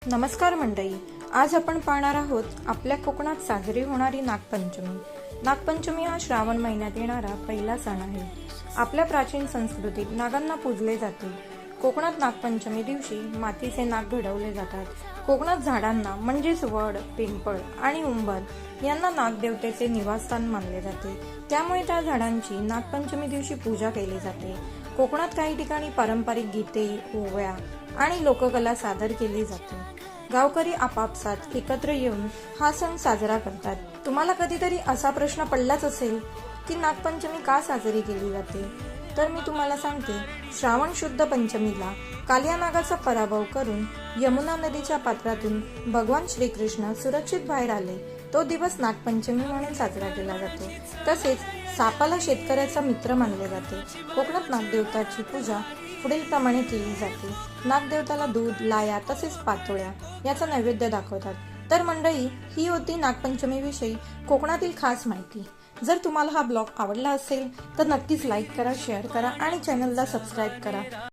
नमस्कार मंडळी, आज आपण पाहणार आहोत आपल्या कोकणात साजरी होणारी नागपंचमी। नागपंचमी हा श्रावण महिन्यात येणारा पहिला सण आहे। आपल्या प्राचीन संस्कृतीत नागांना पूजले जाते। कोकणात नागपंचमी दिवशी मातीचे नाग घडवले जातात। कोकणात झाडांना म्हणजेच वड, पिंपळ आणि उंबर यांना नागदेवतेचे निवासस्थान मानले जाते। त्यामुळे त्या झाडांची नागपंचमी दिवशी पूजा केली जाते। कोकणात काही ठिकाणी पारंपरिक गीते, ओव्या आणि लोककला सादर केली जाते। गावकरी आपापसात एकत्र येऊन हा सण साजरा करतात। तुम्हाला कधीतरी असा प्रश्न पडलाच असेल की नागपंचमी का साजरी केली जाते? तर मी तुम्हाला सांगते, श्रावण शुद्ध पंचमीला कालिया नागाचा पराभव करून यमुना नदीच्या पात्रातून भगवान श्रीकृष्ण सुरक्षित बाहेर आले, तो दिवस नागपंचमी म्हणून साजरा केला जातो। तसेच सापाला शेतकऱ्याचा मित्र मानले जाते। कोकणात नागदेवताची पूजा पुढील प्रमाणे केली जाते। नागदेवताला दूध, लाया तसेच पातोळ्या याचा नैवेद्य दाखवतात। तर मंडळी, ही होती नागपंचमी विषयी कोकणातील खास माहिती। जर तुम्हाला हा ब्लॉग आवडला असेल तर नक्कीच लाईक करा, शेअर करा आणि चॅनलला सबस्क्राईब करा।